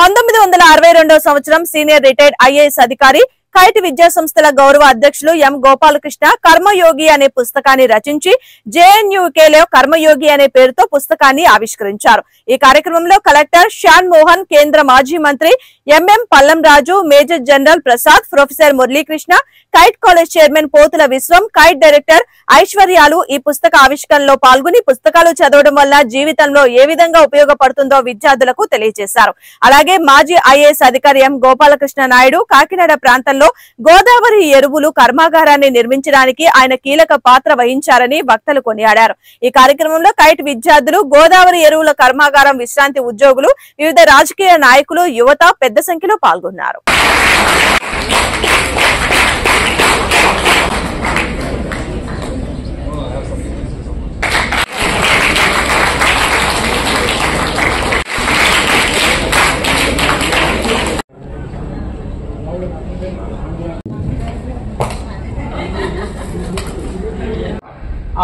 1962వ సంవత్సరం senior retired IAS అధికారి kite విద్యా సంస్థల గౌరవ అధ్యక్షులు ఎం గోపాలకృష్ణ కర్మయోగి అనే పుస్తకాన్ని రచించి జేఎన్యూకేలో కర్మయోగి అనే పేరుతో పుస్తకాన్ని ఆవిష్కరించారు. ఈ కార్యక్రమంలో కలెక్టర్ శ్యాన్ మోహన్, కేంద్ర మాజీ మంత్రి MM Pallam Raju, major general Prasad, professor Muralikrishna, kite college chairman Pothula Vishwam, kite director ఐశ్వర్యాలు ఈ పుస్తక ఆవిష్కరణలో పాల్గొని పుస్తకాలు చదవడం వల్ల జీవితంలో ఏ విధంగా ఉపయోగపడుతుందో విద్యార్థులకు తెలియజేశారు. అలాగే మాజీ ఐఏఎస్ అధికారి ఎం గోపాలకృష్ణ నాయుడు కాకినాడ ప్రాంతంలో గోదావరి ఎరువులు కర్మాగారాన్ని నిర్మించడానికి ఆయన కీలక పాత్ర వహించారని వక్తలు కొనియాడారు. ఈ కార్యక్రమంలో కైట్ విద్యార్థులు, గోదావరి ఎరువుల కర్మాగారం విశ్రాంతి ఉద్యోగులు, వివిధ రాజకీయ నాయకులు, యువత పెద్ద సంఖ్యలో పాల్గొన్నారు.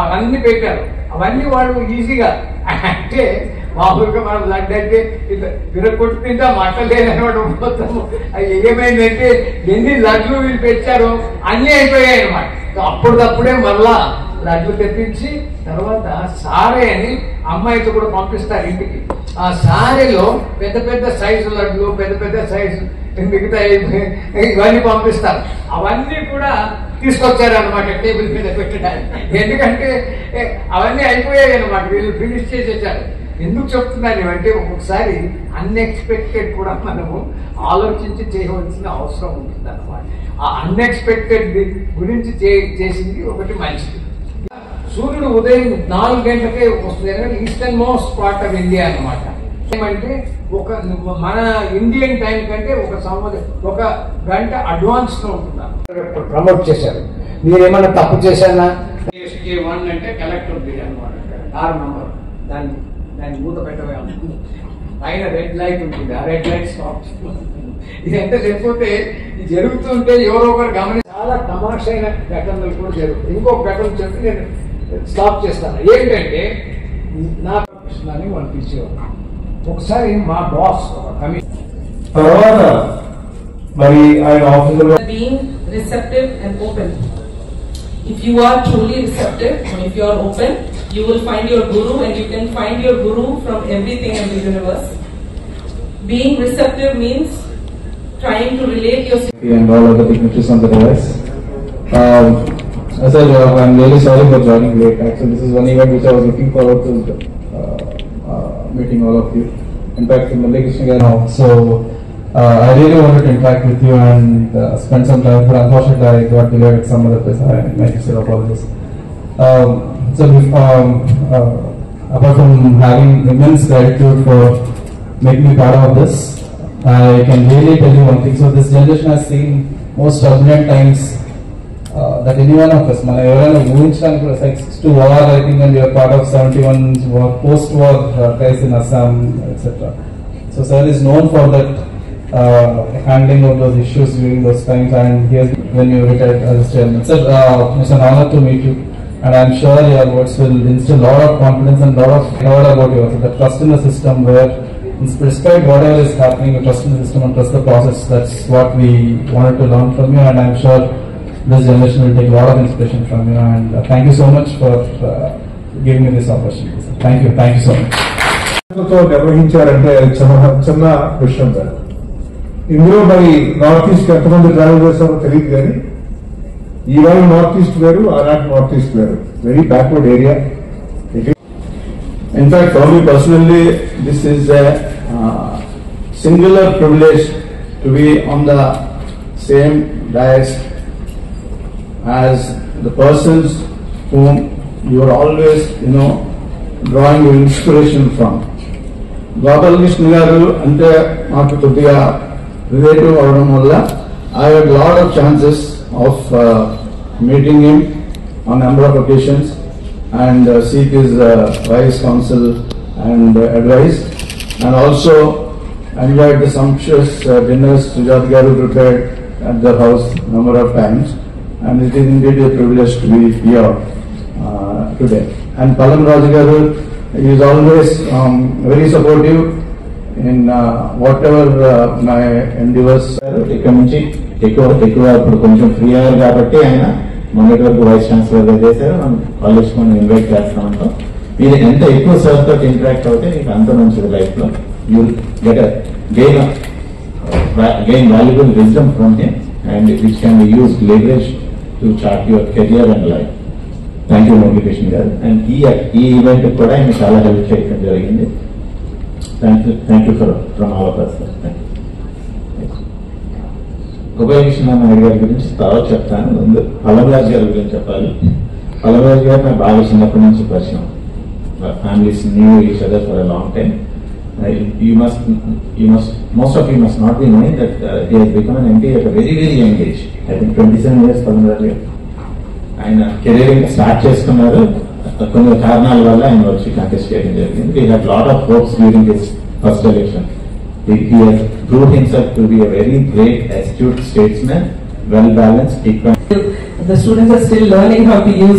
అవన్నీ పెట్టారు. అవన్నీ వాళ్ళు ఈజీగా అంటే మామూలుగా మనం బ్లడ్ అంటే విరగొట్టు తింటా మాట్లాడలేదనమాట. మొత్తం ఏమైందంటే ఎన్ని లడ్లు వీళ్ళు పెట్టారో అన్నీ అయిపోయాయి అనమాట. అప్పుడప్పుడే మళ్ళా లడ్లు తెప్పించి తర్వాత సారే అని అమ్మాయితో కూడా పంపిస్తారు ఇంటికి. ఆ సారెలో పెద్ద పెద్ద సైజు లడ్లు, పెద్ద పెద్ద సైజు మిగతా ఇవన్నీ పంపిస్తారు. అవన్నీ కూడా తీసుకొచ్చారనమాట టేబుల్ మీద పెట్టడానికి. ఎందుకంటే అవన్నీ అయిపోయాయి అనమాట, వీళ్ళు ఫినిష్ చేసేసారు. ఎందుకు చెప్తున్నారు అంటే ఒక్కొక్కసారి అన్ఎక్స్పెక్టెడ్ కూడా మనము ఆలోచించి చేయవలసిన అవసరం ఉంటుంది అనమాట. ఆ అన్ఎక్స్పెక్టెడ్ గురించి చేసింది ఒకటి మంచిది. సూర్యుడు ఉదయం 4 గంటలకే వస్తుంది. Eastern most part of India అనమాట. ఏమంటే మన ఇండియన్ టైం కంటే ఒక గంట అడ్వాన్స్ లో ఉంటున్నారు. ప్రమోట్ చేశారు. మీరేమన్నా తప్పు చేశానా SK1 అంటే కలెక్టర్ అనమాట. 6 నంబర్ దాన్ని మూత పెట్టవే పైన రెడ్ లైట్ ఉంటుంది. ఆ రెడ్ లైట్ స్టాప్. ఇదంతా చెప్పితే జరుగుతుంటే ఎవరో ఒకరు గమని చాలా తమాషైన ఘటనలు కూడా జరుగుతాయి. ఇంకొక ఘటన చెప్పి నేను స్టాప్ చేస్తాను. ఏంటంటే నా కృష్ణని వాళ్ళు పిలిచేవారు. ఒకసారి మా బాస్ తర్వాత మరి ఆయన ఆఫీసులో being receptive and open. If you are truly receptive and if you are open, you will find your guru, and you can find your guru from everything in the universe. Being receptive means trying to relate yourself and all other dignitaries on the device. Sir, I'm really sorry for joining late. Actually, this is one event which I was looking forward to meeting all of you. In fact, Mulle Krishna now. So, I really wanted to interact with you and spend some time, but unfortunately, I got delayed at some other place. I make sincere apologies. So, apart from having immense gratitude for making me part of this, I can really tell you one thing. So, this generation has seen most turbulent times that any one of us, like 6 to war, I think, and we are part of 71 war, post-war crisis in Assam, etc. So, sir is known for that handling of those issues during those times, and here's when you retired as chairman. Sir, it's an honor to meet you, and I'm sure your words will instill a lot of confidence and a lot of knowledge about you. So, the trust in the system, where despite whatever is happening, you trust in the system and trust the process. That's what we wanted to learn from you, and I'm sure this generation will take a lot of inspiration from you, and thank you so much for giving me this opportunity. Thank you so much. నిర్వహించారంటే చిన్న విషయం కాదు. ఇందులో మరి north east ఎంతమంది travel చేస్తారో తెలియదు, కానీ ఈవేళ నార్త్ ఈస్ట్ వేరు, ఆనాటి నార్త్ ఈస్ట్ వేరు. Very backward area. In fact, for me personally, this is a singular privilege to be on the same dais as the persons whom you are always, drawing your inspiration from. Gopalakrishna garu ante maaku koddiga relative avadam valla I had a lot of chances of meeting him on a number of occasions and seek his wise counsel and advice, and also enjoyed the sumptuous dinners Sujat garu prepared at their house number of times, and it is indeed a privilege to be here today. And Pallam Raju garu is always very supportive in whatever my endeavors. ఇక్కడ నుంచి ఎక్కువ ఇప్పుడు కొంచెం free అయ్యారు కాబట్టి ఆయన మొన్నటి వరకు వైస్ ఛాన్సలర్ గా చేశారు. మనం కాలేజ్ మనం ఇన్వైట్ చేస్తామంటాం. మీరు ఎంత ఎక్కువ సార్ తోటి ఇంటరాక్ట్ అవుతే మీకు అంత మంచిది లైఫ్ లో. You get gain valuable wisdom from him and which can be use leverage to chart your career and life. Thank you motivation గారు. అండ్ ఈ ఈవెంట్ కూడా ఆయన చాలా హెల్ప్ చేయడం జరిగింది. Thank you from all of us. Gopalakrishna Naidu గారి గురించి తర్వాత చెప్తాను. ముందు పల్లవరాజు గారి గురించి చెప్పాలి. పల్లవరాజు గారు నాకు బాగా చిన్నప్పటి నుంచి పరిచయం. Families new each other for a long time. Most of you must not be knowing that he has become an MP at a very young age. I think 27 years Pallavaraju గారు. ఆయన కెరీర్ స్టార్ట్ చేసుకున్నారు. కొన్ని కారణాల వల్ల ఆయన వచ్చి contest చేయడం జరిగింది. We had lot of hopes during his first election. He has proved himself to be a very great, astute statesman, well balanced, equal. The students are still learning how to use it.